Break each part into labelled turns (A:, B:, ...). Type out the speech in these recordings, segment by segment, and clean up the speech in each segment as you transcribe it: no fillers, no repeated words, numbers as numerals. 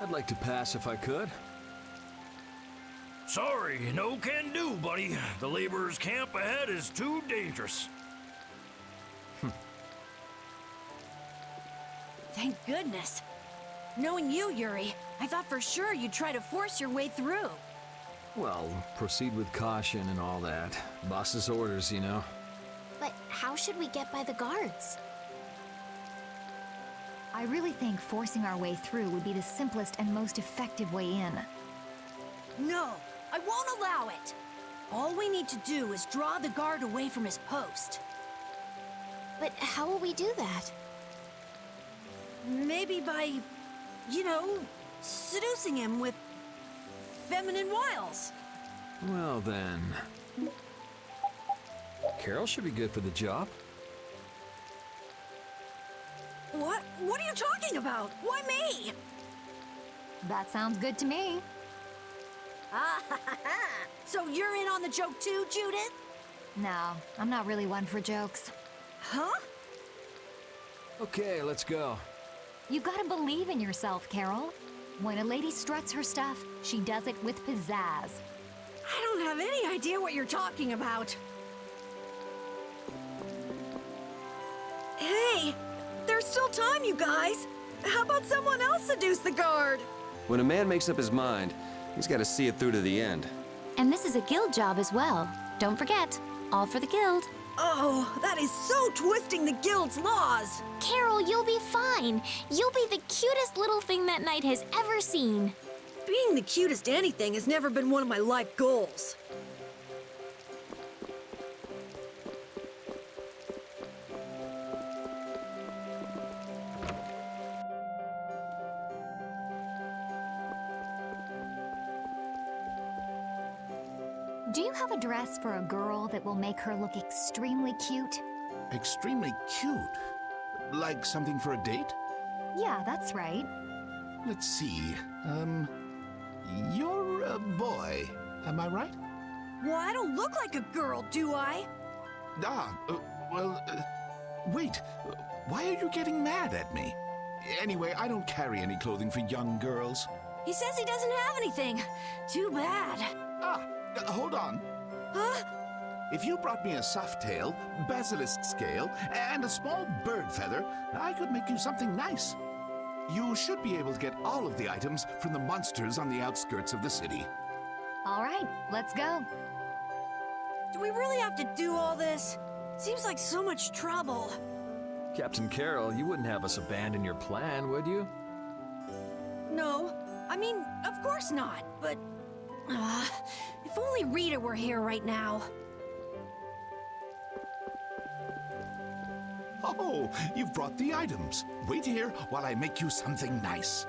A: I'd like to pass if I could.
B: Sorry, no can do, buddy. The laborers' camp ahead is too dangerous.
C: Thank goodness. Knowing you, Yuri, I thought for sure you'd try to force your way through.
A: Well, proceed with caution and all that. Boss's orders, you know.
D: But how should we get by the guards?
E: I really think forcing our way through would be the simplest and most effective way in.
C: No, I won't allow it. All we need to do is draw the guard away from his post.
D: But how will we do that?
C: Maybe by, you know, seducing him with feminine wiles.
A: Well then... Carol should be good for the job.
C: What? What are you talking about? Why me?
E: That sounds good to me.
C: Ah, ha, ha, ha. So you're in on the joke too, Judith?
E: No, I'm not really one for jokes.
C: Huh?
A: Okay, let's go.
E: You gotta believe in yourself, Carol. When a lady struts her stuff, she does it with pizzazz.
C: I don't have any idea what you're talking about. Hey, there's still time, you guys. How about someone else seduce the guard?
F: When a man makes up his mind, he's got to see it through to the end.
D: And this is a guild job as well. Don't forget, all for the guild.
C: Oh, that is so twisting the guild's laws.
D: Carol, you'll be fine. You'll be the cutest little thing that knight has ever seen.
C: Being the cutest anything has never been one of my life goals.
E: Do you have a dress for a girl that will make her look extremely cute?
G: Extremely cute? Like something for a date?
E: Yeah, that's right.
G: Let's see. You're a boy, am I right?
C: Well, I don't look like a girl, do I?
G: Wait. Why are you getting mad at me? Anyway, I don't carry any clothing for young girls.
C: He says he doesn't have anything. Too bad.
G: Hold on.
C: Huh?
G: If you brought me a soft tail, basilisk scale, and a small bird feather, I could make you something nice. You should be able to get all of the items from the monsters on the outskirts of the city.
E: All right, let's go.
C: Do we really have to do all this? It seems like so much trouble.
A: Captain Carol, you wouldn't have us abandon your plan, would you?
C: No, I mean, of course not, but... if only Rita were here right now.
G: Oh, you've brought the items. Wait here while I make you something nice.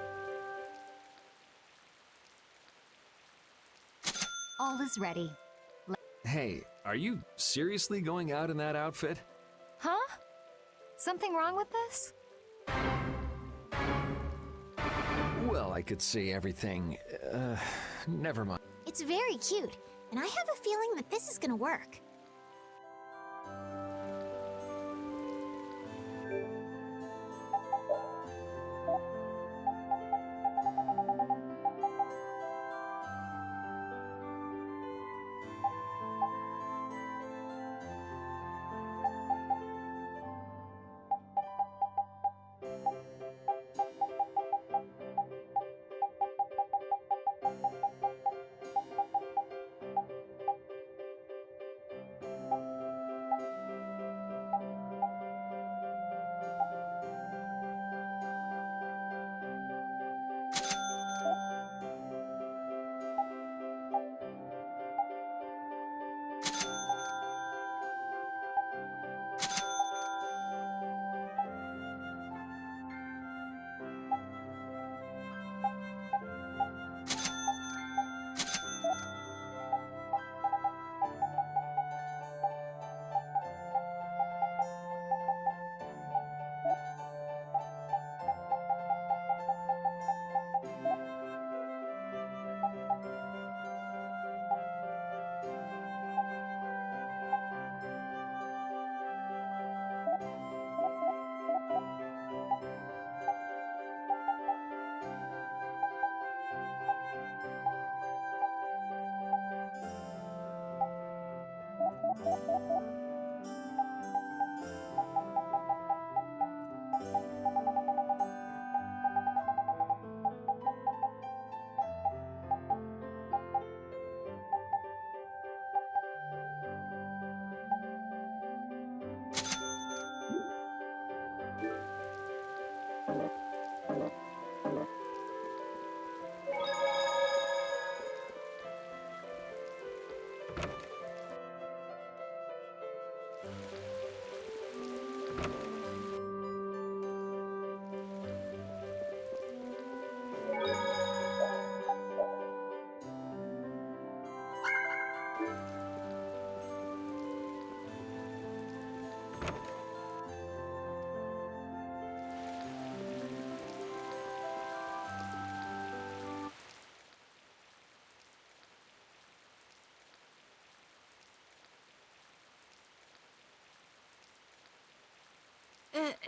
E: All is ready.
A: Hey, are you seriously going out in that outfit?
E: Huh? Something wrong with this?
A: Well, I could see everything. Never mind.
D: It's very cute, and I have a feeling that this is gonna work.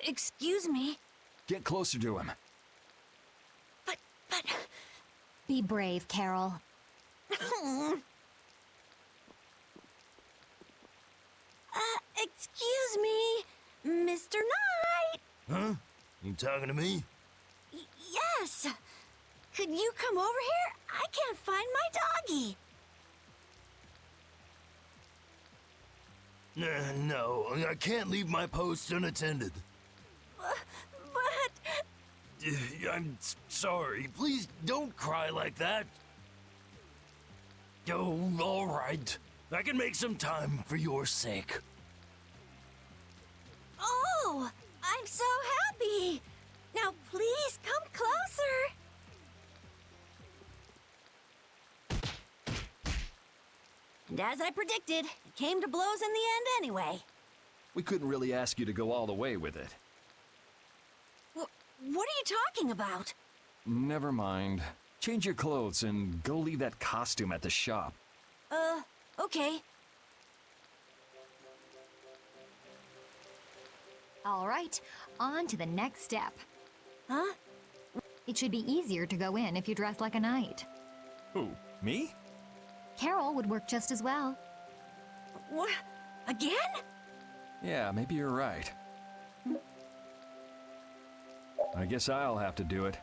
C: Excuse me,
A: Get closer to him.
C: but...
E: Be brave, Carol.
C: Excuse me, Mr. Knight.
B: Huh? You talking to me?
C: Yes. Could you come over here? I can't find my doggy.
B: No, I can't leave my post unattended.
C: But...
B: I'm sorry. Please don't cry like that. Oh, all right. I can make some time for your sake.
C: Oh, I'm so happy. Now please come closer. And as I predicted, it came to blows in the end anyway.
A: We couldn't really ask you to go all the way with it.
C: What are you talking about?
A: Never mind. Change your clothes and go leave that costume at the shop.
C: Okay.
E: All right, on to the next step.
C: Huh?
E: It should be easier to go in if you dress like a knight.
A: Who? Me?
E: Carol would work just as well.
C: What? Again?
A: Yeah, maybe you're right. I guess I'll have to do it.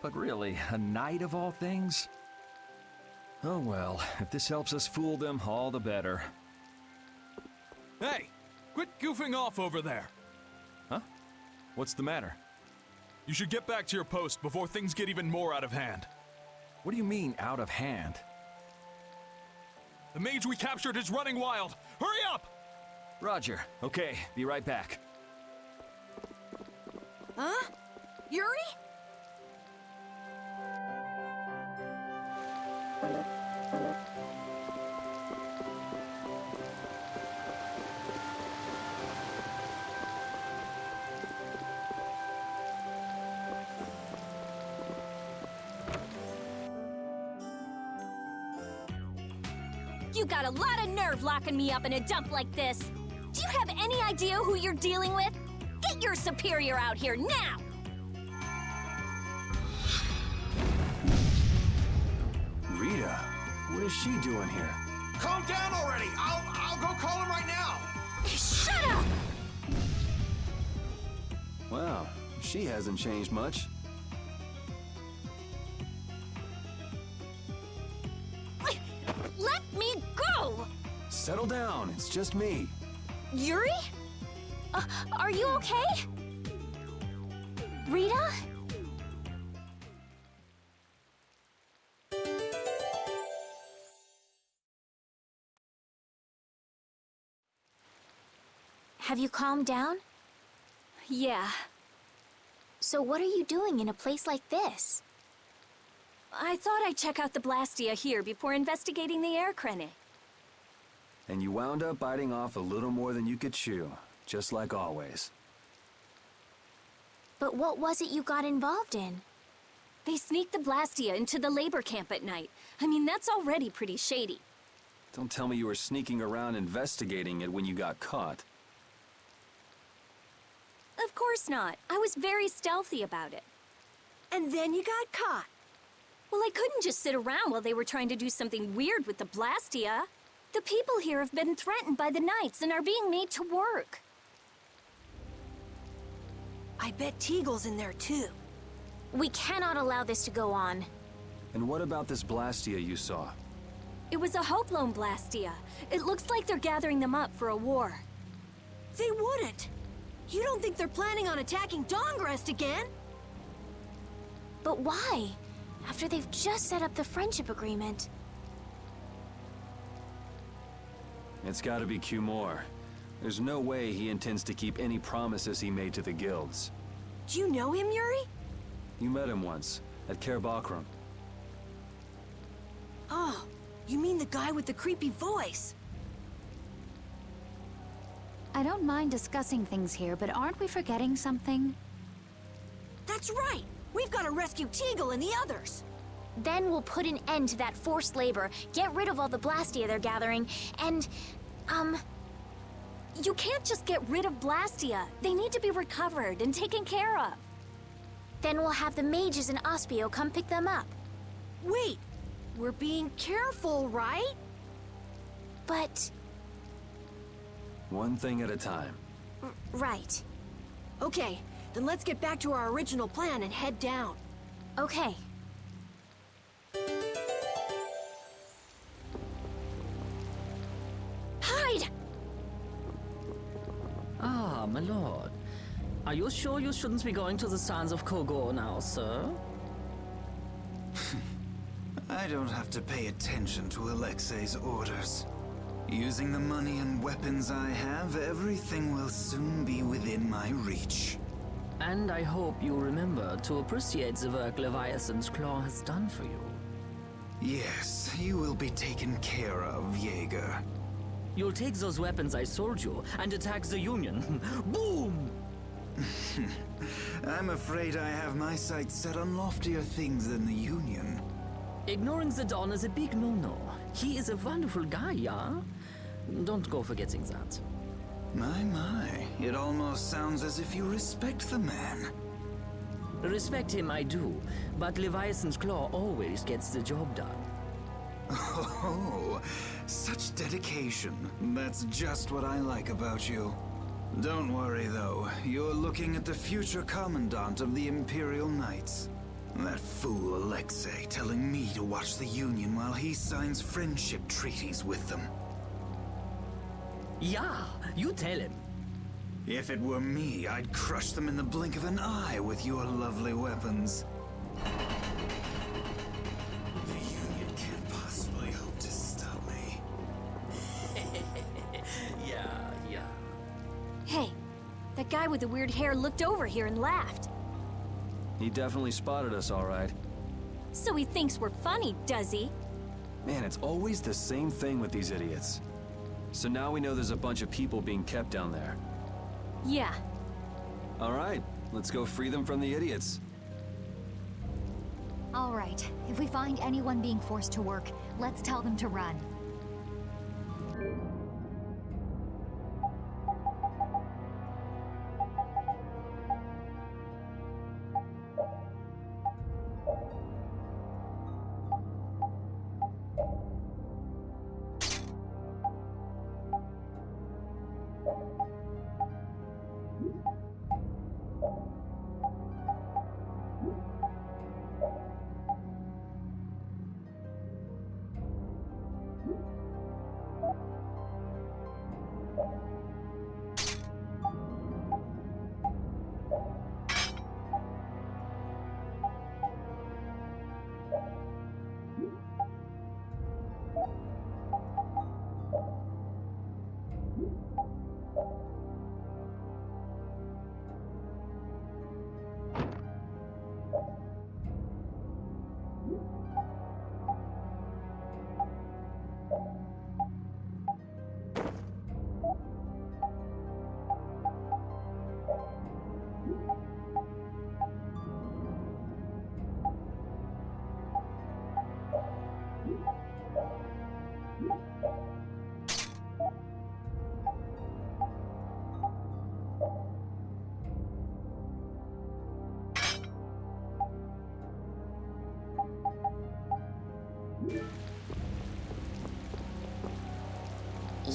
A: But really, a knight of all things? Oh well, if this helps us fool them, all the better.
H: Hey! Quit goofing off over there!
A: Huh? What's the matter?
H: You should get back to your post before things get even more out of hand.
A: What do you mean, out of hand?
H: The mage we captured is running wild! Hurry up!
A: Roger. Okay, be right back.
C: Huh? Yuri?
D: You got a lot of nerve locking me up in a dump like this. Do you have any idea who you're dealing with? Get your superior out here now!
F: Rita, what is she doing here?
I: Calm down already! I'll go call him right now!
D: Shut up!
F: Wow, she hasn't changed much.
D: Let me go!
F: Settle down, it's just me.
D: Yuri? Are you okay? Rita? Have you calmed down?
C: Yeah.
D: So what are you doing in a place like this?
C: I thought I'd check out the Blastia here before investigating the air crane.
F: And you wound up biting off a little more than you could chew, just like always.
D: But what was it you got involved in?
C: They sneaked the Blastia into the labor camp at night. I mean, that's already pretty shady.
F: Don't tell me you were sneaking around investigating it when you got caught.
C: Of course not. I was very stealthy about it. And then you got caught. Well, I couldn't just sit around while they were trying to do something weird with the Blastia.
D: The people here have been threatened by the Knights and are being made to work.
C: I bet Teagle's in there too.
D: We cannot allow this to go on.
F: And what about this Blastia you saw?
D: It was a Hope Loan Blastia. It looks like they're gathering them up for a war.
C: They wouldn't. You don't think they're planning on attacking Dawngrest again?
D: But why? After they've just set up the friendship agreement.
F: It's gotta be Cumore. There's no way he intends to keep any promises he made to the guilds.
C: Do you know him, Yuri?
F: You met him once, at Caer Bakram.
C: Oh, you mean the guy with the creepy voice?
E: I don't mind discussing things here, but aren't we forgetting something?
C: That's right! We've got to rescue Teagle and the others!
D: Then we'll put an end to that forced labor, get rid of all the Blastia they're gathering, and, you can't just get rid of Blastia. They need to be recovered and taken care of. Then we'll have the mages and Ospio come pick them up.
C: Wait! We're being careful, right?
D: But...
F: One thing at a time.
D: right.
C: Okay, then let's get back to our original plan and head down.
D: Okay.
C: Hide!
J: Ah, my lord. Are you sure you shouldn't be going to the Sands of Kogor now, sir?
K: I don't have to pay attention to Alexei's orders. Using the money and weapons I have, everything will soon be within my reach.
J: And I hope you remember to appreciate the work Leviathan's Claw has done for you.
K: Yes, you will be taken care of, Jaeger.
J: You'll take those weapons I sold you and attack the Union. Boom!
K: I'm afraid I have my sights set on loftier things than the Union.
J: Ignoring the Don is a big no-no. He is a wonderful guy, yeah? Don't go forgetting that.
K: My, it almost sounds as if you respect the man.
J: Respect him I do, but Leviathan's Claw always gets the job done.
K: Oh, such dedication. That's just what I like about you. Don't worry though, you're looking at the future Commandant of the Imperial Knights. That fool Alexei telling me to watch the Union while he signs friendship treaties with them.
J: Yeah, you tell him.
K: If it were me, I'd crush them in the blink of an eye with your lovely weapons. The Union can't possibly hope to stop me.
J: Yeah.
D: Hey, that guy with the weird hair looked over here and laughed.
F: He definitely spotted us, all right.
D: So he thinks we're funny, does he?
F: Man, it's always the same thing with these idiots. So now we know there's a bunch of people being kept down there.
D: Yeah.
F: All right, let's go free them from the idiots.
E: All right, if we find anyone being forced to work, let's tell them to run.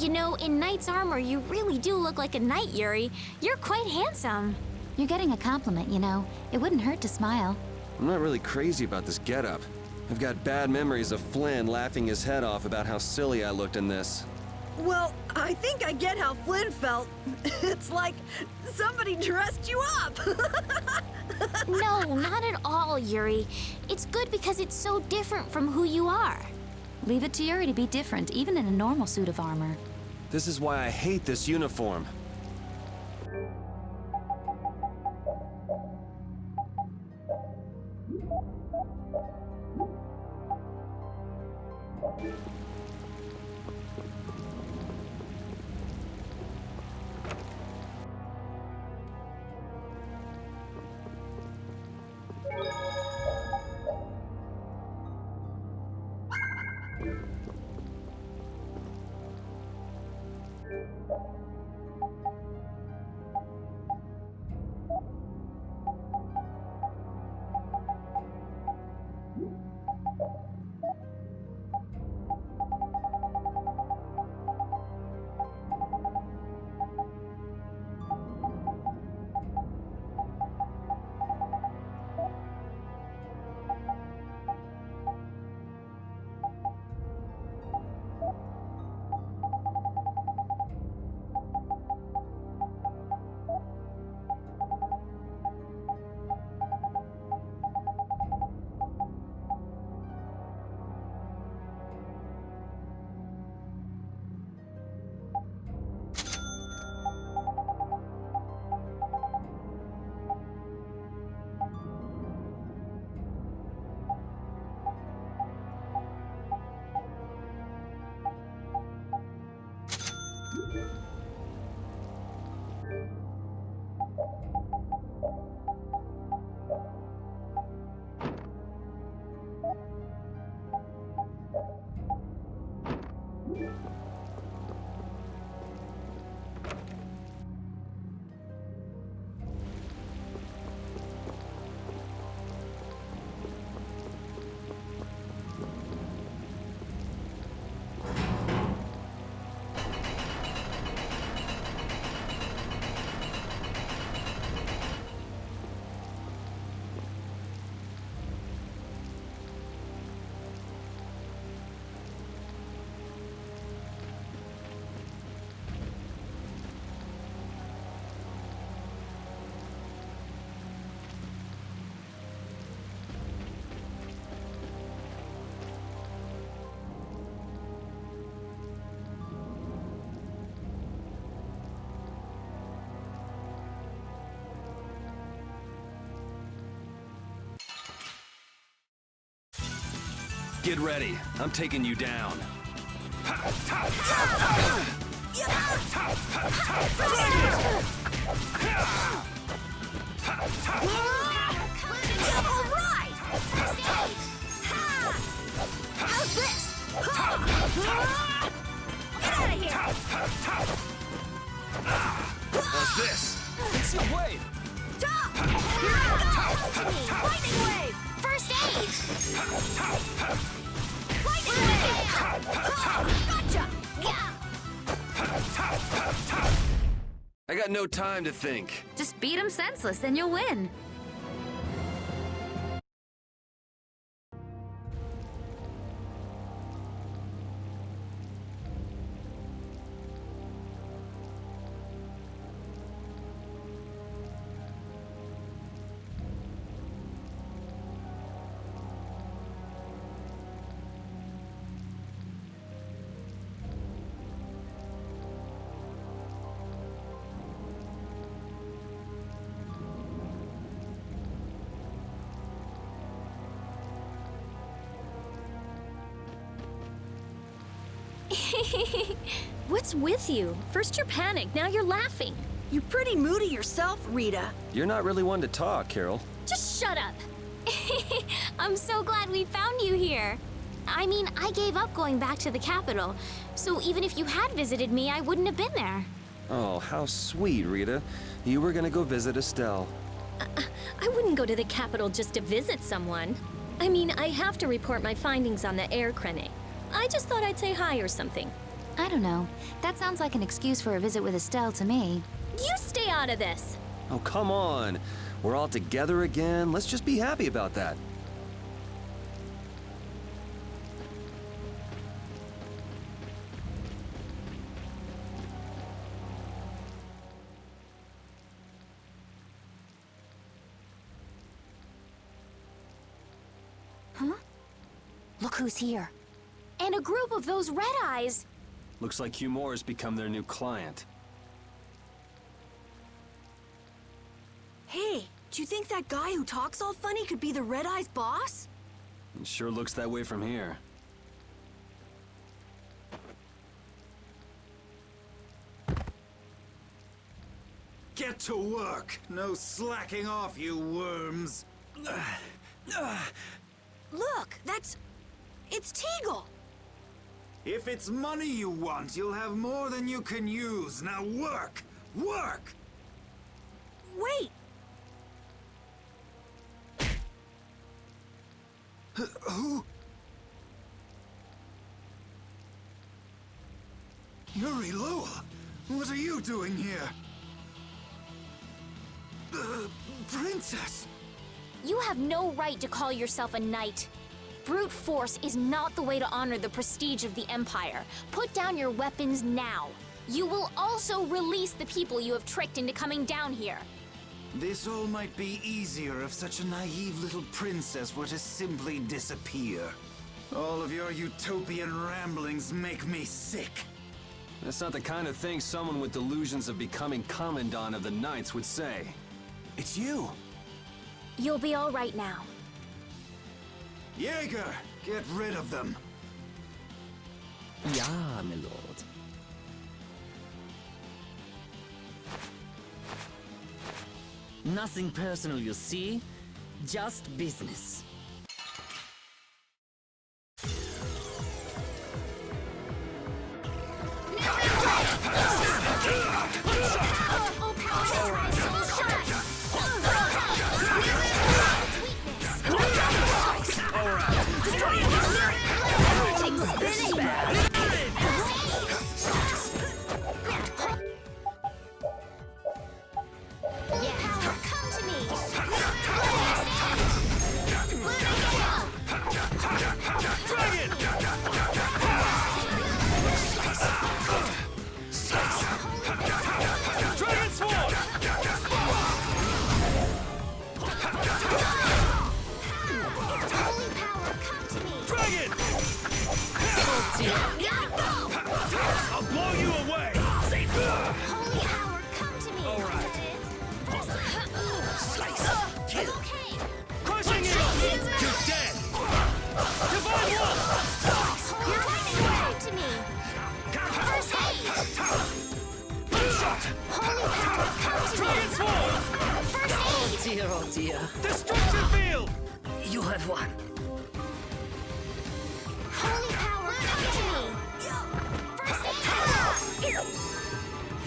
D: You know, in knight's armor, you really do look like a knight, Yuri. You're quite handsome.
E: You're getting a compliment, you know. It wouldn't hurt to smile.
F: I'm not really crazy about this getup. I've got bad memories of Flynn laughing his head off about how silly I looked in this.
C: Well, I think I get how Flynn felt. It's like somebody dressed you up.
D: No, not at all, Yuri. It's good because it's so different from who you are.
E: Leave it to Yuri to be different, even in a normal suit of armor.
F: This is why I hate this uniform. Get ready. I'm taking you down.
C: How's this? Get out of here!
F: How's this?
H: It's your way!
C: Top! Here I go! Lightning wave!
D: First aid!
C: Lightning wave! Gotcha!
F: I got no time to think.
E: Just beat him senseless and you'll win.
D: What's with you? First you're panicked, now you're laughing.
C: You're pretty moody yourself, Rita.
F: You're not really one to talk, Carol.
D: Just shut up. I'm so glad we found you here. I mean, I gave up going back to the capital, so even if you had visited me, I wouldn't have been there.
F: Oh, how sweet, Rita. You were gonna go visit Estelle.
D: I wouldn't go to the capital just to visit someone. I mean, I have to report my findings on the air crane. I just thought I'd say hi or something.
E: I don't know. That sounds like an excuse for a visit with Estelle to me.
D: You stay out of this!
F: Oh, come on. We're all together again. Let's just be happy about that.
D: Huh? Look who's here. And a group of those red eyes.
F: Looks like Humor has become their new client.
C: Hey, do you think that guy who talks all funny could be the Red Eye's boss?
F: It sure looks that way from here.
K: Get to work! No slacking off, you worms!
C: Look, it's Teagle!
K: If it's money you want, you'll have more than you can use. Now work! Work!
C: Wait!
K: Who? Yuri Lowell! What are you doing here? Princess!
D: You have no right to call yourself a knight. Brute force is not the way to honor the prestige of the Empire. Put down your weapons now. You will also release the people you have tricked into coming down here.
K: This all might be easier if such a naive little princess were to simply disappear. All of your utopian ramblings make me sick.
F: That's not the kind of thing someone with delusions of becoming Commandant of the Knights would say. It's you!
D: You'll be all right now.
K: Jaeger, get rid of them.
J: Ja, my lord. Nothing personal, you see? Just business.
B: I'll blow you away!
D: Holy power, come to me!
B: All right.
D: Okay.
B: Crushing it! You're dead! Divine Love!
D: Holy lightning, come to me! First aid! Holy power, come to me!
B: Dragon Sword!
D: First aid!
J: Oh dear.
B: Destruction Field!
J: You have won.
D: Holy power, come to me! First aid!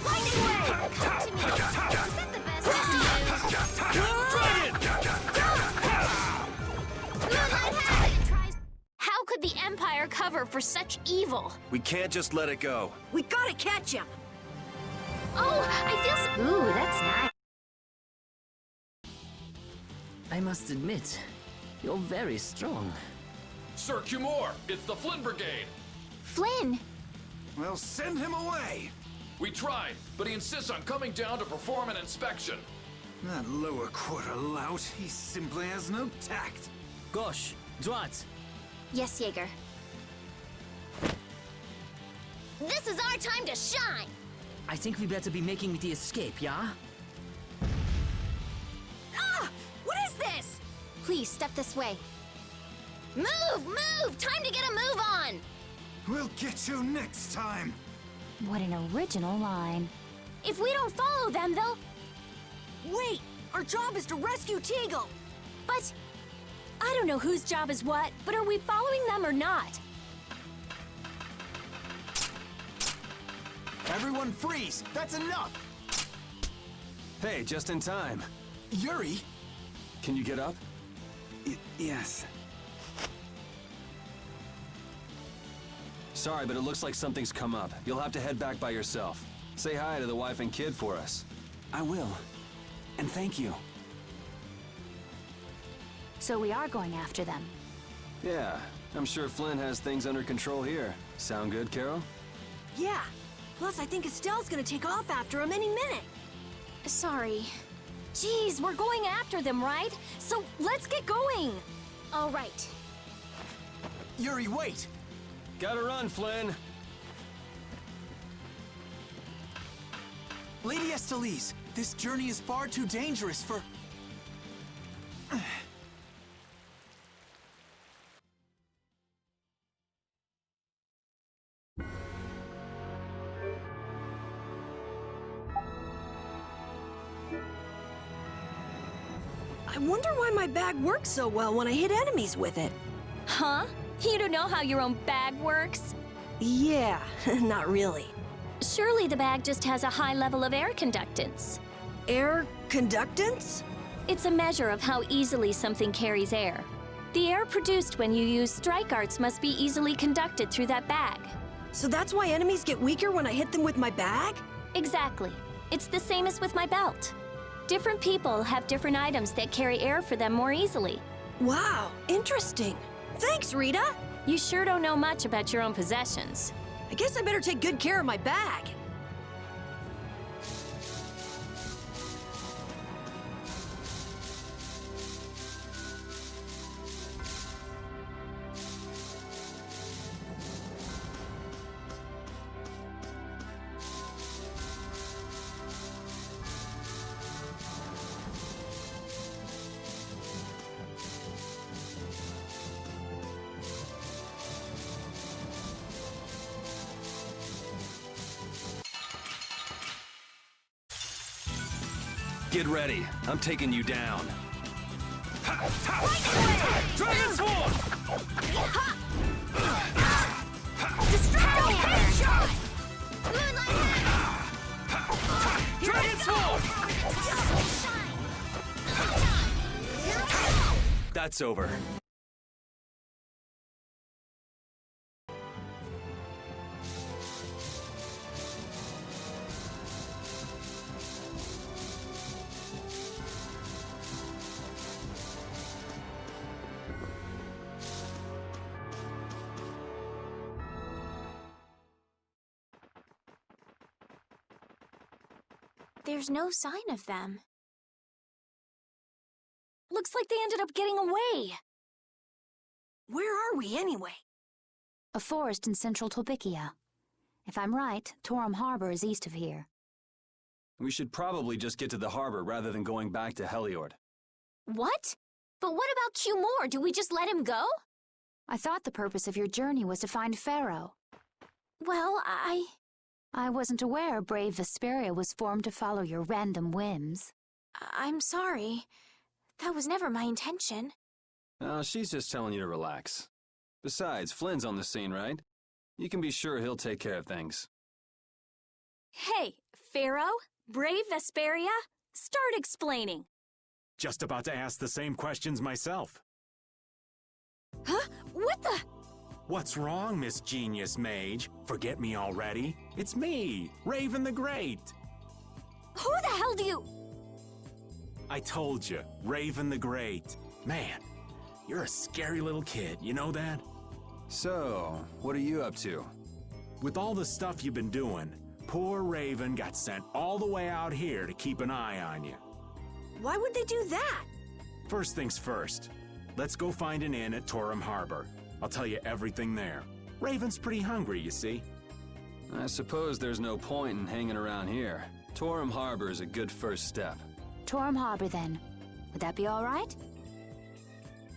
D: Lightning wave, come to me! Is that the best I can do? How could the Empire cover for such evil?
F: We can't just let it go.
C: We gotta catch him!
D: Oh, I feel so—
E: Ooh, that's nice.
J: I must admit, you're very strong.
H: Sir Cumore, it's the Flynn Brigade.
D: Flynn!
K: Well, send him away!
H: We tried, but he insists on coming down to perform an inspection.
K: That lower quarter lout, he simply has no tact.
J: Gosh, Drat.
D: Yes, Jaeger. This is our time to shine!
J: I think we better be making the escape, yeah?
C: Ah! What is this?
D: Please, step this way. Move! Move! Time to get a move on!
K: We'll get you next time!
E: What an original line.
D: If we don't follow them, they'll—
C: Wait! Our job is to rescue Teagle!
D: But— I don't know whose job is what, but are we following them or not?
I: Everyone freeze! That's enough!
F: Hey, just in time.
I: Yuri?
F: Can you get up?
K: Yes.
F: Sorry, but it looks like something's come up. You'll have to head back by yourself. Say hi to the wife and kid for us.
K: I will. And thank you.
E: So we are going after them.
F: Yeah, I'm sure Flynn has things under control here. Sound good, Carol?
C: Yeah. Plus, I think Estelle's gonna take off after him any minute.
D: Sorry.
C: Jeez, we're going after them, right? So let's get going.
D: All right.
I: Yuri, wait!
F: Gotta run, Flynn!
I: Lady Estellise, this journey is far too dangerous for...
C: I wonder why my bag works so well when I hit enemies with it.
D: Huh? You don't know how your own bag works?
C: Yeah, not really.
D: Surely the bag just has a high level of air conductance.
C: Air conductance?
D: It's a measure of how easily something carries air. The air produced when you use strike arts must be easily conducted through that bag.
C: So that's why enemies get weaker when I hit them with my bag?
D: Exactly. It's the same as with my belt. Different people have different items that carry air for them more easily.
C: Wow, interesting. Thanks, Rita.
D: You sure don't know much about your own possessions.
C: I guess I better take good care of my bag.
F: Get ready. I'm taking you down.
B: Dragon Sword!
D: Distracting headshot!
B: Dragon Sword!
F: That's over.
D: There's no sign of them. Looks like they ended up getting away.
C: Where are we anyway?
E: A forest in central Tolbikia. If I'm right, Torum Harbor is east of here.
F: We should probably just get to the harbor rather than going back to Heliord.
D: What? But what about Q-More? Do we just let him go?
E: I thought the purpose of your journey was to find Pharaoh.
D: Well,
E: I wasn't aware brave Vesperia was formed to follow your random whims.
D: I'm sorry. That was never my intention.
F: She's just telling you to relax. Besides, Flynn's on the scene, right? You can be sure he'll take care of things.
D: Hey, Pharaoh? Brave Vesperia? Start explaining.
L: Just about to ask the same questions myself.
D: Huh? What the?
L: What's wrong, Miss Genius Mage? Forget me already? It's me, Raven the Great.
D: Who the hell do you...
L: I told you, Raven the Great. Man, you're a scary little kid, you know that?
F: So, what are you up to?
L: With all the stuff you've been doing, poor Raven got sent all the way out here to keep an eye on you.
C: Why would they do that?
L: First things first, let's go find an inn at Torum Harbor. I'll tell you everything there. Raven's pretty hungry, you see.
F: I suppose there's no point in hanging around here. Torum Harbor is a good first step.
E: Torum Harbor, then. Would that be all right?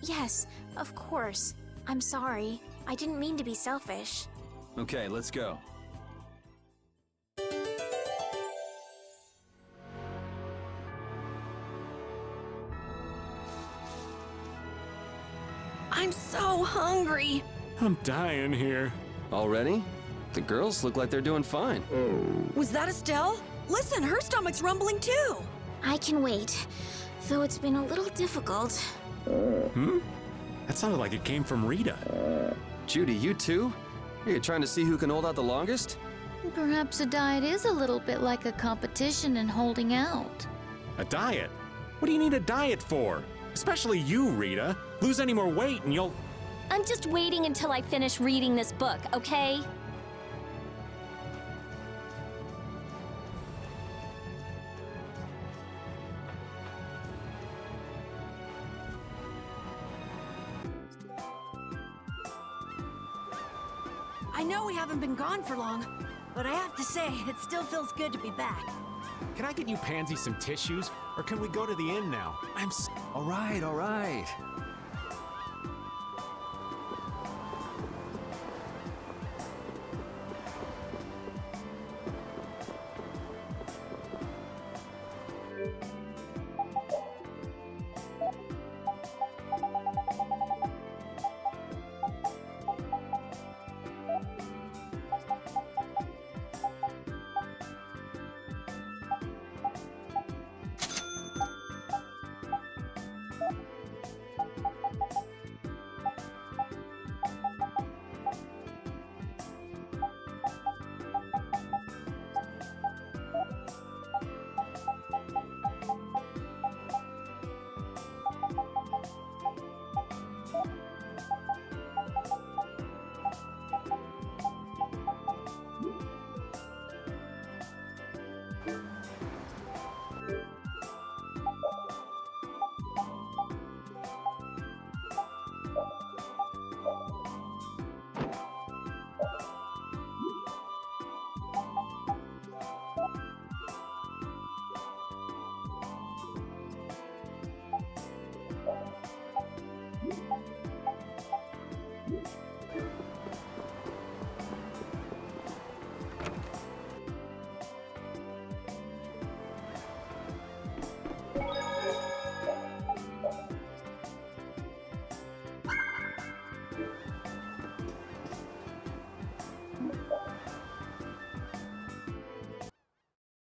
D: Yes, of course. I'm sorry. I didn't mean to be selfish.
F: Okay, let's go.
C: I'm so hungry.
L: I'm dying here.
F: Already? The girls look like they're doing fine.
C: Was that Estelle? Listen, her stomach's rumbling too.
D: I can wait, though it's been a little difficult.
L: Hmm? That sounded like it came from Rita.
F: Judy, you too?
M: Are you trying to see who can hold out the longest?
N: Perhaps a diet is a little bit like a competition in holding out.
L: A diet? What do you need a diet for? Especially you, Rita. Lose any more weight and you'll...
D: I'm just waiting until I finish reading this book, okay?
C: I know we haven't been gone for long, but I have to say, it still feels good to be back.
H: Can I get you Pansy some tissues, or can we go to the inn now?
A: All right, all right.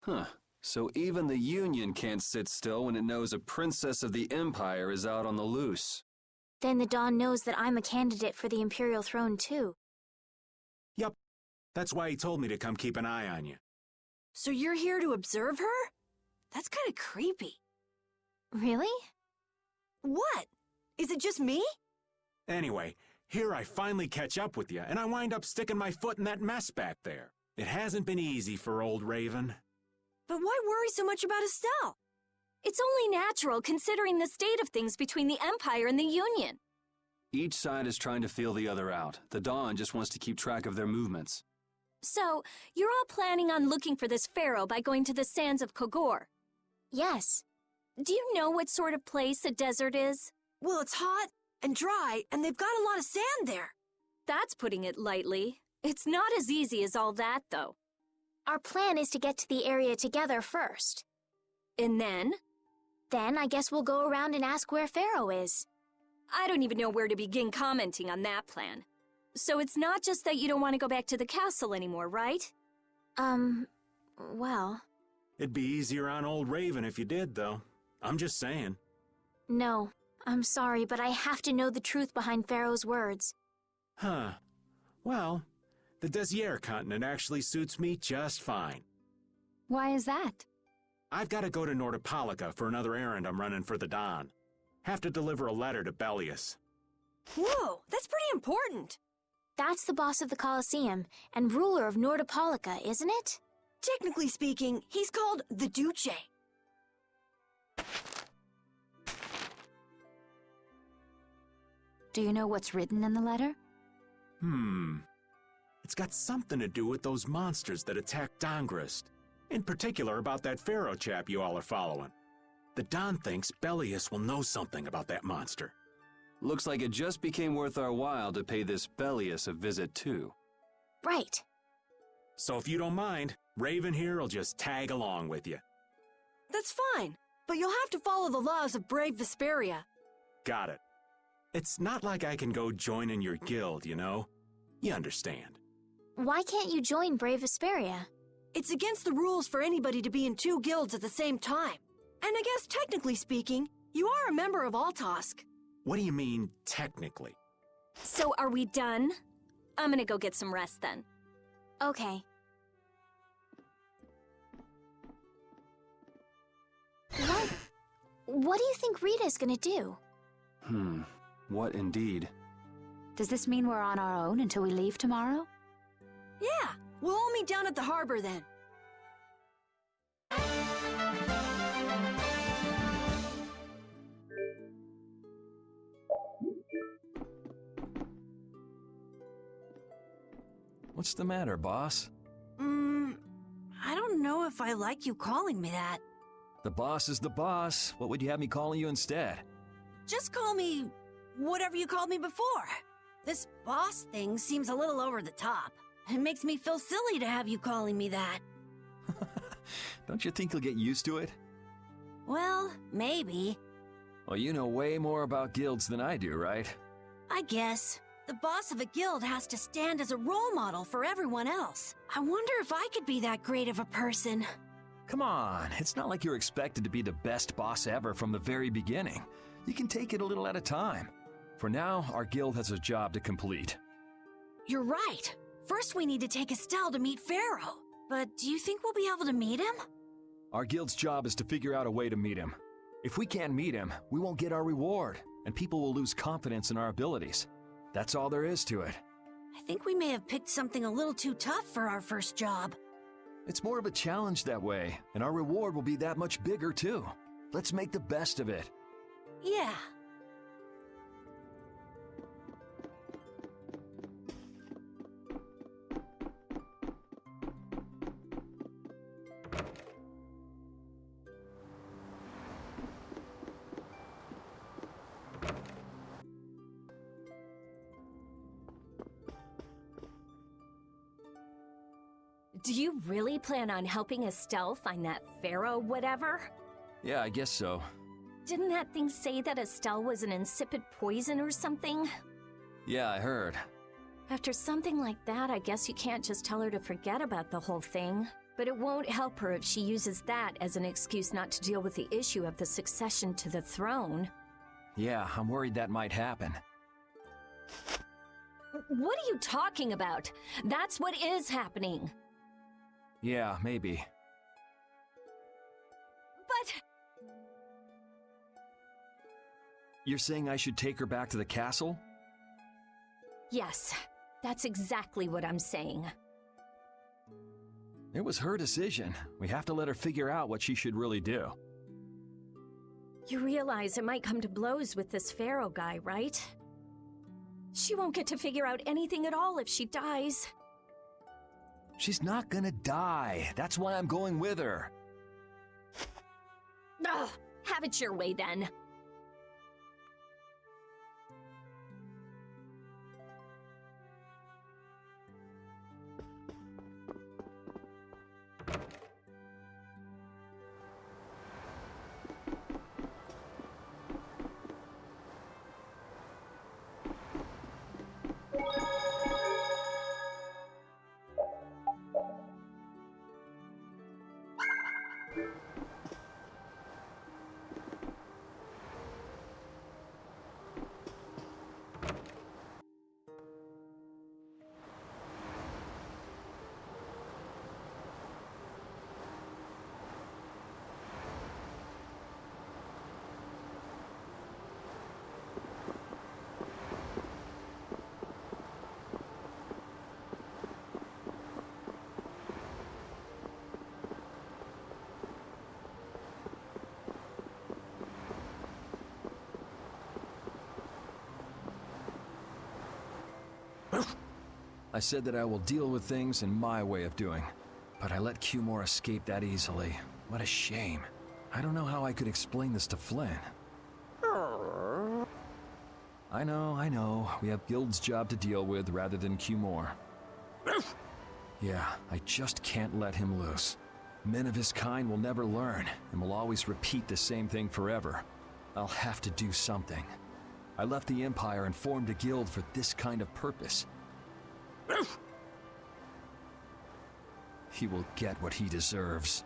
F: Huh. So even the Union can't sit still when it knows a princess of the Empire is out on the loose.
D: Then the Dawn knows that I'm a candidate for the Imperial throne, too.
L: Yup. That's why he told me to come keep an eye on you.
C: So you're here to observe her? That's kind of creepy.
D: Really?
C: What? Is it just me?
L: Anyway, here I finally catch up with you, and I wind up sticking my foot in that mess back there. It hasn't been easy for old Raven.
C: But why worry so much about Estelle?
D: It's only natural considering the state of things between the Empire and the Union.
F: Each side is trying to feel the other out. The Dawn just wants to keep track of their movements.
D: So, you're all planning on looking for this pharaoh by going to the sands of Kogor? Yes. Do you know what sort of place a desert is?
C: Well, it's hot and dry, and they've got a lot of sand there.
D: That's putting it lightly. It's not as easy as all that, though. Our plan is to get to the area together first. And then? Then I guess we'll go around and ask where Pharaoh is. I don't even know where to begin commenting on that plan. So it's not just that you don't want to go back to the castle anymore, right? Well...
L: It'd be easier on old Raven if you did, though. I'm just saying.
D: No, I'm sorry, but I have to know the truth behind Pharaoh's words.
L: Huh. Well, the Desier continent actually suits me just fine.
E: Why is that?
L: I've got to go to Nordopolica for another errand I'm running for the Don. Have to deliver a letter to Bellius.
C: Whoa, that's pretty important.
D: That's the boss of the Colosseum and ruler of Nordopolica, isn't it?
C: Technically speaking, he's called the Duce.
E: Do you know what's written in the letter?
L: It's got something to do with those monsters that attacked Dongrist. In particular about that Pharaoh chap you all are following. The Don thinks Bellius will know something about that monster.
F: Looks like it just became worth our while to pay this Bellius a visit too.
D: Right.
L: So if you don't mind, Raven here will just tag along with you.
C: That's fine, but you'll have to follow the laws of brave Vesperia.
L: Got it. It's not like I can go join in your guild, you know? You understand.
D: Why can't you join Brave Vesperia?
C: It's against the rules for anybody to be in two guilds at the same time. And I guess technically speaking, you are a member of Altosk.
L: What do you mean, technically?
D: So are we done?
C: I'm gonna go get some rest then.
D: Okay. What do you think Rita's gonna do?
F: What indeed?
E: Does this mean we're on our own until we leave tomorrow?
C: Yeah, we'll all meet down at the harbor then.
A: What's the matter, boss?
C: I don't know if I like you calling me that.
A: The boss is the boss. What would you have me calling you instead?
C: Just call me whatever you called me before. This boss thing seems a little over the top. It makes me feel silly to have you calling me that.
A: Don't you think you'll get used to it?
C: Well, maybe.
A: Well, you know way more about guilds than I do, right?
C: I guess. The boss of a guild has to stand as a role model for everyone else. I wonder if I could be that great of a person.
A: Come on, it's not like you're expected to be the best boss ever from the very beginning. You can take it a little at a time. For now, our guild has a job to complete.
C: You're right. First we need to take Estelle to meet Pharaoh. But do you think we'll be able to meet him?
A: Our guild's job is to figure out a way to meet him. If we can't meet him, we won't get our reward, and people will lose confidence in our abilities. That's all there is to it.
C: I think we may have picked something a little too tough for our first job.
A: It's more of a challenge that way, and our reward will be that much bigger too. Let's make the best of it.
C: Yeah. Do you really plan on helping Estelle find that Pharaoh whatever?
A: Yeah, I guess so.
C: Didn't that thing say that Estelle was an insipid poison or something?
A: Yeah, I heard.
C: After something like that, I guess you can't just tell her to forget about the whole thing. But it won't help her if she uses that as an excuse not to deal with the issue of the succession to the throne.
A: Yeah, I'm worried that might happen.
C: What are you talking about? That's what is happening.
A: Yeah, maybe.
C: But...
A: You're saying I should take her back to the castle?
C: Yes, that's exactly what I'm saying.
A: It was her decision. We have to let her figure out what she should really do.
C: You realize it might come to blows with this Pharaoh guy, right? She won't get to figure out anything at all if she dies.
A: She's not gonna die. That's why I'm going with her.
C: Ugh, have it your way then.
A: I said that I will deal with things in my way of doing, but I let Cumore escape that easily. What a shame. I don't know how I could explain this to Flynn. I know. We have Guild's job to deal with rather than Cumore. Yeah, I just can't let him loose. Men of his kind will never learn, and will always repeat the same thing forever. I'll have to do something. I left the Empire and formed a guild for this kind of purpose. He will get what he deserves.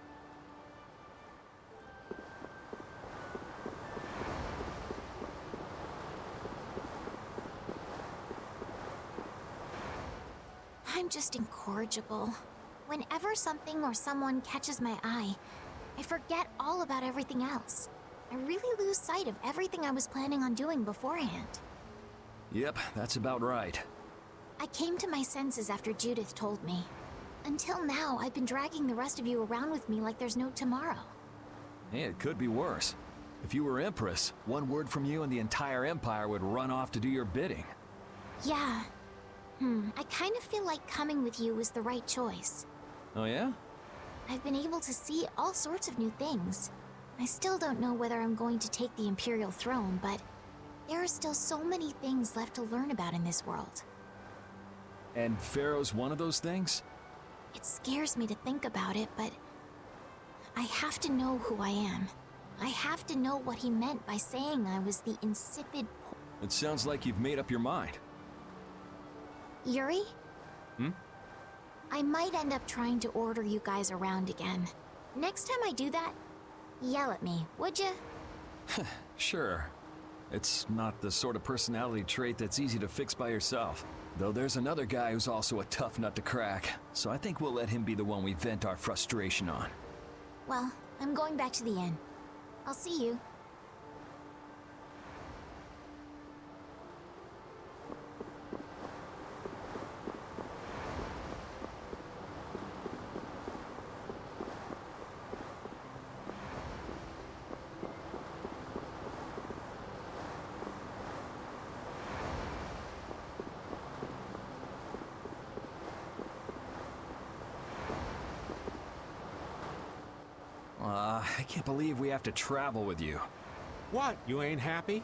D: I'm just incorrigible. Whenever something or someone catches my eye, I forget all about everything else. I really lose sight of everything I was planning on doing beforehand.
A: Yep, that's about right.
D: I came to my senses after Judith told me. Until now, I've been dragging the rest of you around with me like there's no tomorrow.
A: Hey, it could be worse. If you were Empress, one word from you and the entire Empire would run off to do your bidding.
D: Yeah. I kind of feel like coming with you was the right choice.
A: Oh yeah?
D: I've been able to see all sorts of new things. I still don't know whether I'm going to take the Imperial throne, but there are still so many things left to learn about in this world.
A: And Pharaoh's one of those things?
D: It scares me to think about it, but I have to know who I am. I have to know what he meant by saying I was the insipid.
A: It sounds like you've made up your mind.
D: Yuri?
A: Hmm?
D: I might end up trying to order you guys around again. Next time I do that, yell at me, would you?
A: Sure. It's not the sort of personality trait that's easy to fix by yourself. Though there's another guy who's also a tough nut to crack, so I think we'll let him be the one we vent our frustration on.
D: Well, I'm going back to the inn. I'll see you.
A: I can't believe we have to travel with you.
L: What, you ain't happy?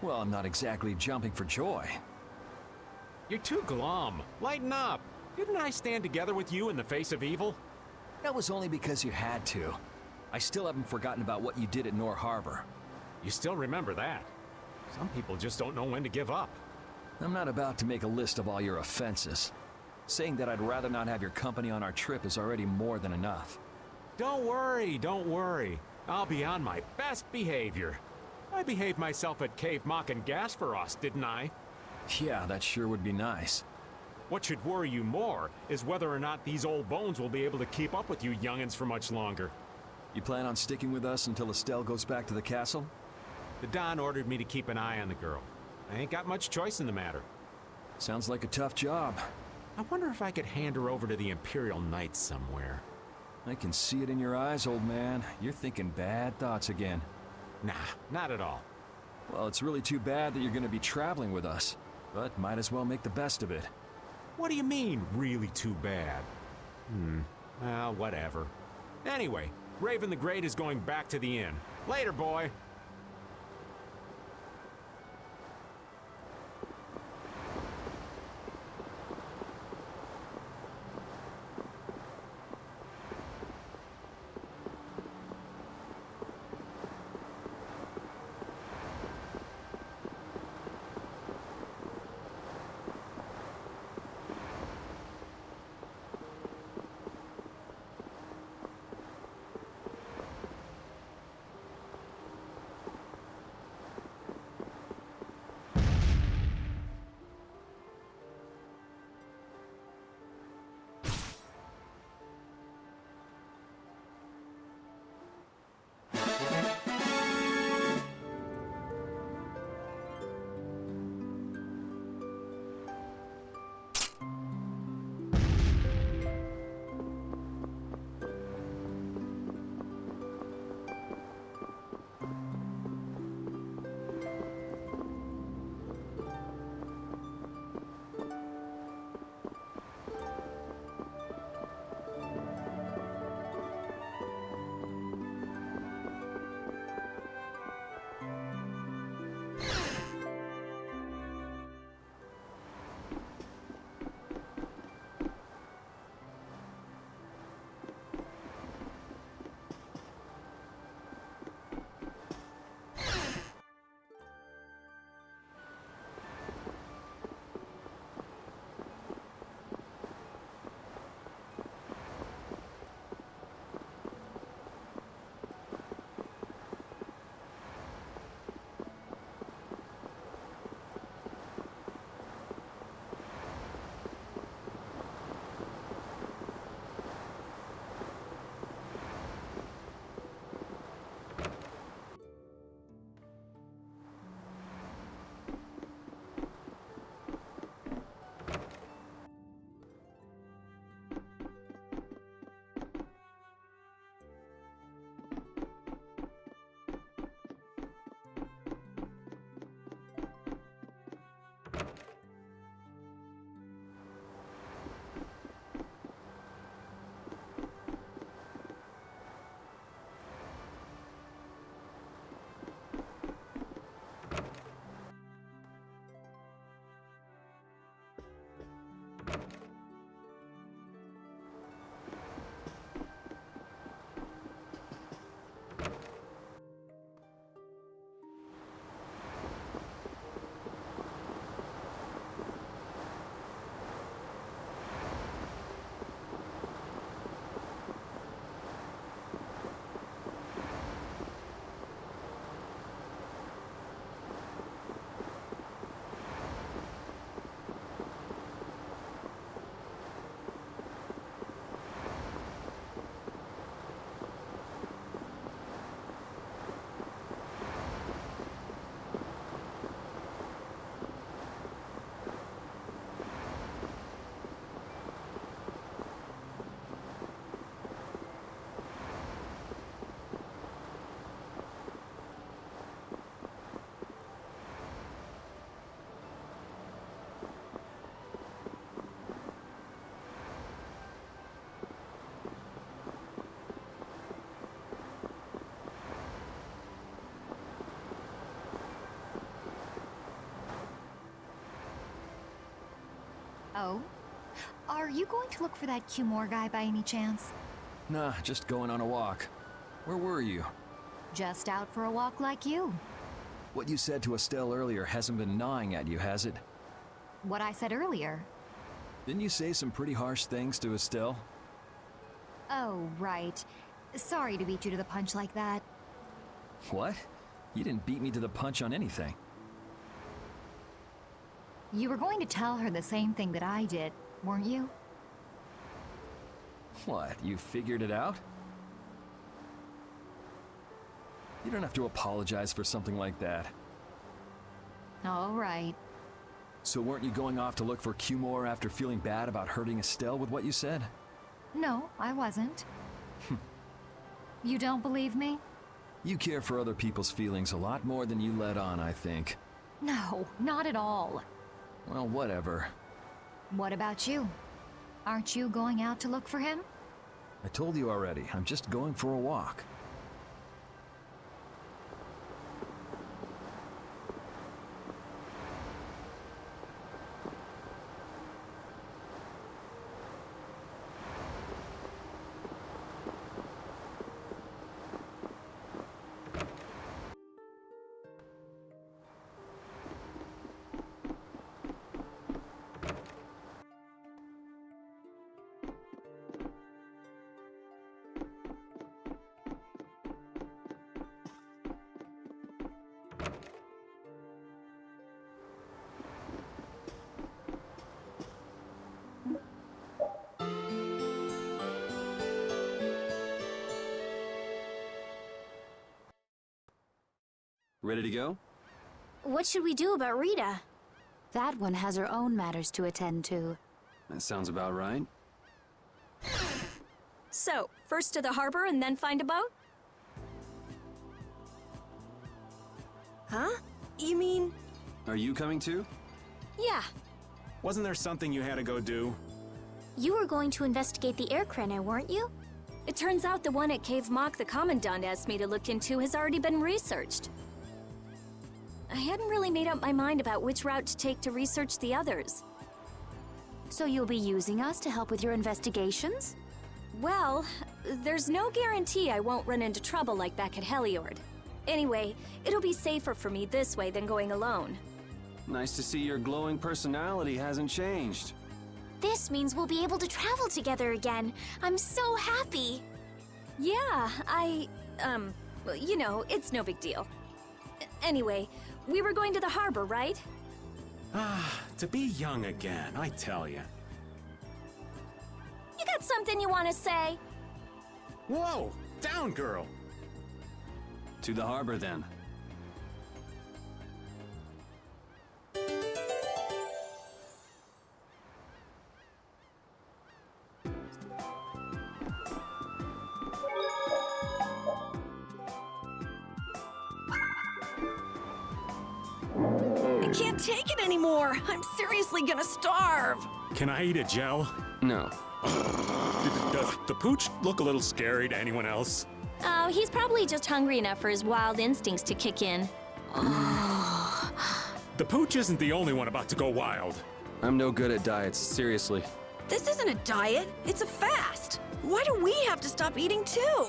A: Well, I'm not exactly jumping for joy.
L: You're too glum. Lighten up. Didn't I stand together with you in the face of evil?
A: That was only because you had to. I still haven't forgotten about what you did at Nor Harbor.
L: You still remember that. Some people just don't know when to give up.
A: I'm not about to make a list of all your offenses. Saying that I'd rather not have your company on our trip is already more than enough.
L: Don't worry, don't worry. I'll be on my best behavior. I behaved myself at Cave Mock and Gasperos, didn't I?
A: Yeah, that sure would be nice.
L: What should worry you more is whether or not these old bones will be able to keep up with you youngins for much longer.
A: You plan on sticking with us until Estelle goes back to the castle?
L: The Don ordered me to keep an eye on the girl. I ain't got much choice in the matter.
A: Sounds like a tough job.
L: I wonder if I could hand her over to the Imperial Knights somewhere.
A: I can see it in your eyes, old man. You're thinking bad thoughts again.
L: Nah, not at all.
A: Well, it's really too bad that you're going to be traveling with us, but might as well make the best of it.
L: What do you mean, really too bad? Well, whatever. Anyway, Raven the Great is going back to the inn. Later, boy!
E: Are you going to look for that Cumore guy by any chance?
A: Nah, just going on a walk. Where were you?
E: Just out for a walk like you.
A: What you said to Estelle earlier hasn't been gnawing at you, has it?
E: What I said earlier.
A: Didn't you say some pretty harsh things to Estelle?
E: Oh, right. Sorry to beat you to the punch like that.
A: What? You didn't beat me to the punch on anything.
E: You were going to tell her the same thing that I did, weren't you?
A: What, you figured it out? You don't have to apologize for something like that.
E: All right.
A: So weren't you going off to look for Cumore after feeling bad about hurting Estelle with what you said?
E: No, I wasn't. You don't believe me?
A: You care for other people's feelings a lot more than you let on, I think.
E: No, not at all.
A: Well, whatever.
E: What about you? Aren't you going out to look for him?
A: I told you already, I'm just going for a walk.
F: Ready to go?
D: What should we do about Rita?
O: That one has her own matters to attend to.
F: That sounds about right.
C: So, first to the harbor and then find a boat?
P: Huh? You mean...
F: Are you coming too?
D: Yeah.
L: Wasn't there something you had to go do?
D: You were going to investigate the air craner, weren't you?
C: It turns out the one at Cave Mock the Commandant asked me to look into has already been researched. I hadn't really made up my mind about which route to take to research the others.
O: So you'll be using us to help with your investigations?
C: Well, there's no guarantee I won't run into trouble like back at Heliord. Anyway, it'll be safer for me this way than going alone.
F: Nice to see your glowing personality hasn't changed.
D: This means we'll be able to travel together again. I'm so happy.
C: Yeah, well, you know, it's no big deal. Anyway, we were going to the harbor, right?
L: Ah, to be young again, I tell you.
D: You got something you want to say?
L: Whoa! Down, girl!
F: To the harbor, then.
P: I can't take it anymore. I'm seriously gonna starve.
L: Can I eat a gel?
F: No.
L: Does the pooch look a little scary to anyone else?
C: Oh, he's probably just hungry enough for his wild instincts to kick in.
L: The pooch isn't the only one about to go wild.
F: I'm no good at diets, seriously.
P: This isn't a diet, it's a fast. Why do we have to stop eating too?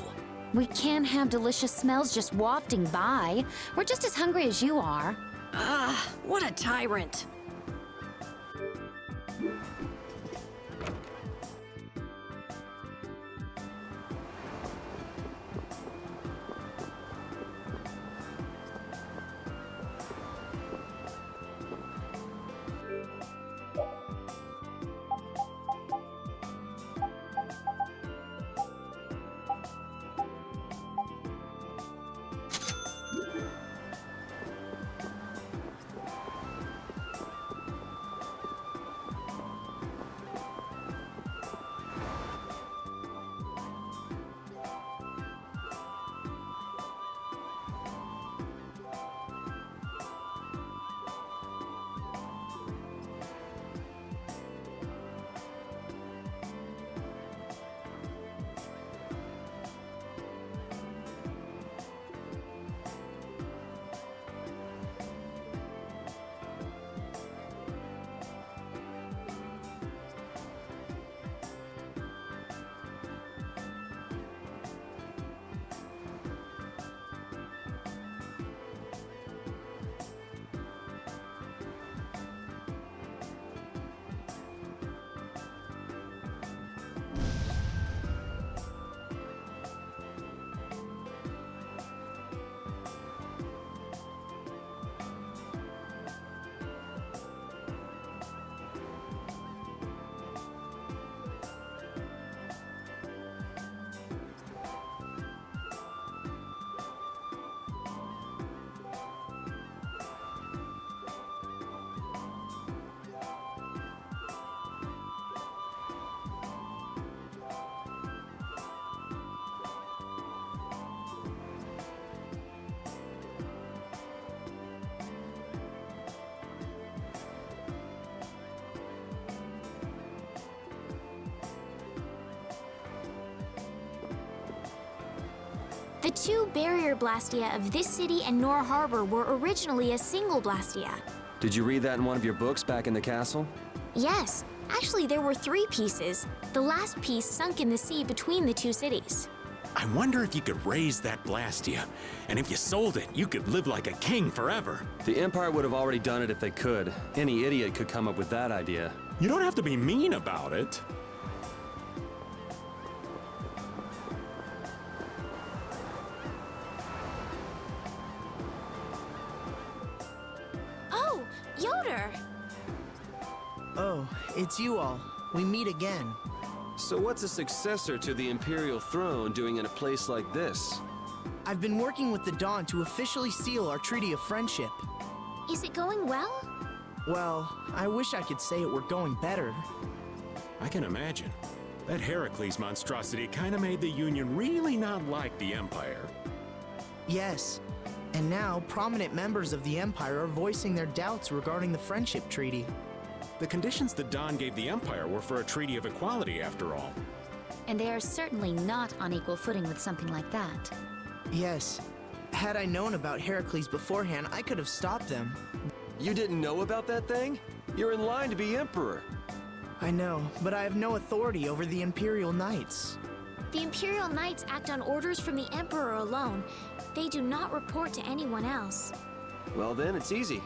O: We can't have delicious smells just wafting by. We're just as hungry as you are.
P: Ah, what a tyrant.
D: The two barrier blastia of this city and Nor Harbor were originally a single blastia.
M: Did you read that in one of your books back in the castle?
D: Yes, actually there were 3 pieces. The last piece sunk in the sea between the 2 cities.
L: I wonder if you could raise that blastia, and if you sold it, you could live like a king forever.
M: The Empire would have already done it if they could. Any idiot could come up with that idea.
L: You don't have to be mean about it.
D: Oh, Yoder!
Q: Oh, it's you all. We meet again.
M: So what's a successor to the Imperial throne doing in a place like this?
Q: I've been working with the Dawn to officially seal our Treaty of Friendship.
D: Is it going well?
Q: Well, I wish I could say it were going better.
L: I can imagine. That Heracles monstrosity kinda made the Union really not like the Empire.
Q: Yes, and now prominent members of the Empire are voicing their doubts regarding the Friendship Treaty.
L: The conditions the Dawn gave the Empire were for a treaty of equality, after all.
O: And they are certainly not on equal footing with something like that.
Q: Yes. Had I known about Heracles beforehand, I could have stopped them.
M: You didn't know about that thing? You're in line to be Emperor.
Q: I know, but I have no authority over the Imperial Knights.
D: The Imperial Knights act on orders from the Emperor alone. They do not report to anyone else.
M: Well then, it's easy.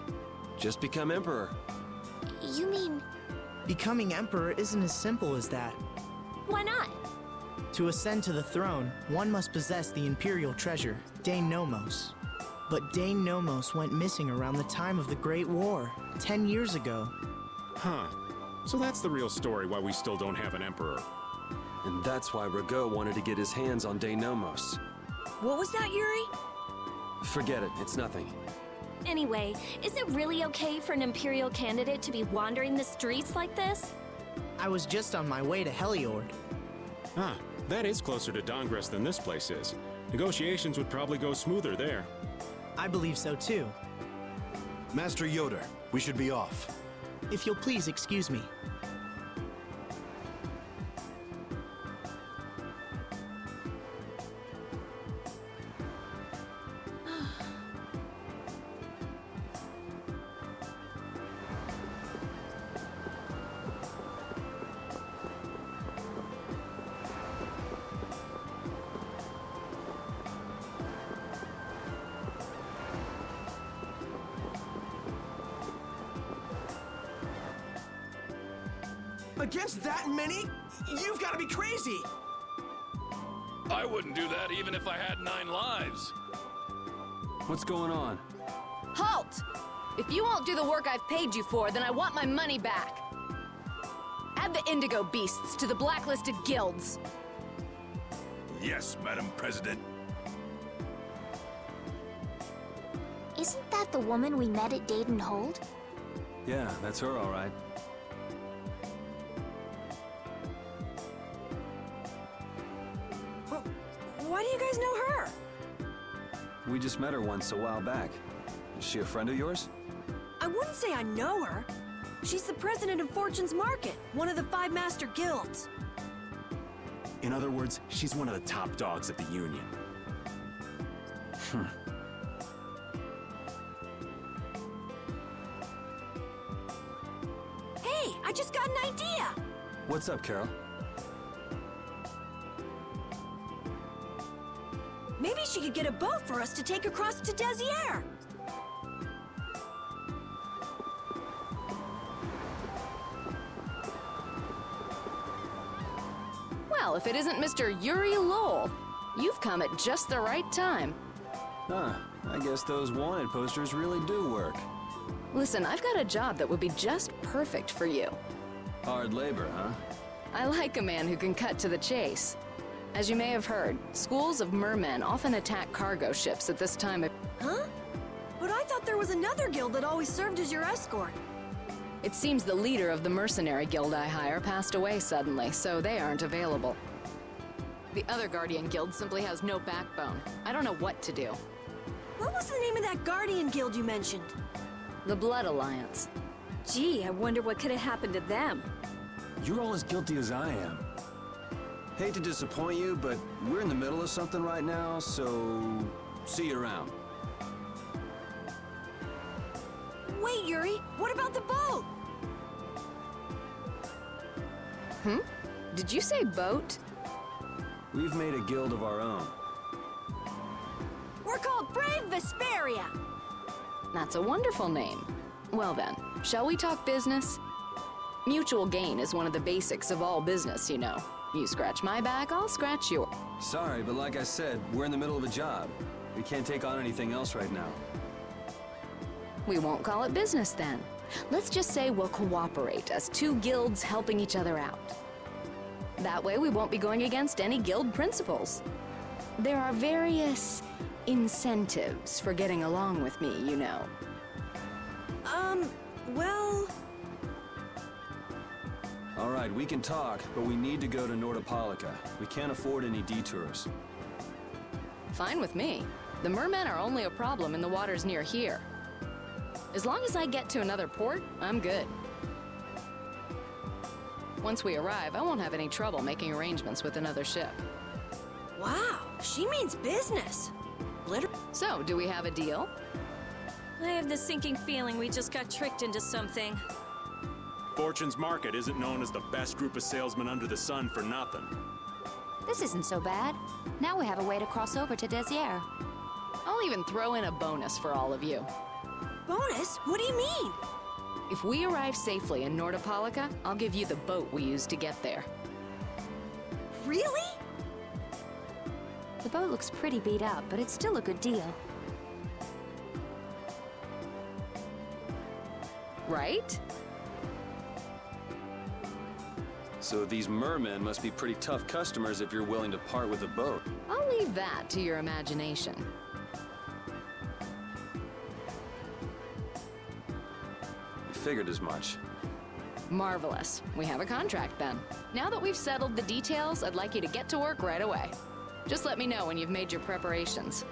M: Just become Emperor.
D: You mean...
Q: Becoming Emperor isn't as simple as that.
D: Why not?
Q: To ascend to the throne, one must possess the Imperial treasure, Dane Nomos. But Dane Nomos went missing around the time of the Great War, 10 years ago.
L: Huh. So that's the real story why we still don't have an Emperor.
M: And that's why Rago wanted to get his hands on Dane Nomos.
P: What was that, Yuri?
M: Forget it, it's nothing.
C: Anyway, is it really okay for an Imperial candidate to be wandering the streets like this?
Q: I was just on my way to Heliord.
L: Ah, that is closer to Dongress than this place is. Negotiations would probably go smoother there.
Q: I believe so too.
I: Master Yoder, we should be off.
Q: If you'll please excuse me.
I: Against that many? You've got to be crazy!
B: I wouldn't do that even if I had 9 lives.
M: What's going on?
R: Halt! If you won't do the work I've paid you for, then I want my money back. Add the Indigo Beasts to the blacklisted guilds.
B: Yes, Madam President.
D: Isn't that the woman we met at Dayton Hold?
M: Yeah, that's her all right.
P: Why do you guys know her?
M: We just met her once a while back. Is she a friend of yours?
P: I wouldn't say I know her. She's the president of Fortune's Market, one of the 5 master guilds.
L: In other words, she's one of the top dogs at the Union.
P: Hey, I just got an idea!
M: What's up, Carol?
P: Maybe she could get a boat for us to take across to Desier.
R: Well, if it isn't Mr. Yuri Lowell, you've come at just the right time.
M: Huh, I guess those wanted posters really do work.
R: Listen, I've got a job that would be just perfect for you.
M: Hard labor, huh?
R: I like a man who can cut to the chase. As you may have heard, schools of mermen often attack cargo ships at this time of...
P: Huh? But I thought there was another guild that always served as your escort.
R: It seems the leader of the mercenary guild I hire passed away suddenly, so they aren't available. The other Guardian guild simply has no backbone. I don't know what to do.
P: What was the name of that Guardian guild you mentioned?
R: The Blood Alliance.
C: Gee, I wonder what could have happened to them.
A: You're all as guilty as I am.
F: Hate to disappoint you, but we're in the middle of something right now, so see you around.
P: Wait, Yuri, what about the boat?
R: Did you say boat?
F: We've made a guild of our own.
P: We're called Brave Vesperia.
R: That's a wonderful name. Well then, shall we talk business? Mutual gain is one of the basics of all business, you know. You scratch my back, I'll scratch yours.
F: Sorry, but like I said, we're in the middle of a job. We can't take on anything else right now.
R: We won't call it business then. Let's just say we'll cooperate as two guilds helping each other out. That way we won't be going against any guild principles. There are various incentives for getting along with me, you know.
P: Well...
F: All right, we can talk, but we need to go to Nordopolica. We can't afford any detours.
R: Fine with me. The mermen are only a problem in the waters near here. As long as I get to another port, I'm good. Once we arrive, I won't have any trouble making arrangements with another ship.
P: Wow, she means business.
R: So, do we have a deal?
C: I have the sinking feeling we just got tricked into something.
L: Fortune's Market isn't known as the best group of salesmen under the sun for nothing.
O: This isn't so bad. Now we have a way to cross over to Desier.
R: I'll even throw in a bonus for all of you.
P: Bonus? What do you mean?
R: If we arrive safely in Nordopolica, I'll give you the boat we used to get there.
P: Really?
O: The boat looks pretty beat up, but it's still a good deal.
R: Right?
F: So these mermen must be pretty tough customers if you're willing to part with a boat.
R: I'll leave that to your imagination.
F: I figured as much.
R: Marvelous. We have a contract then. Now that we've settled the details, I'd like you to get to work right away. Just let me know when you've made your preparations.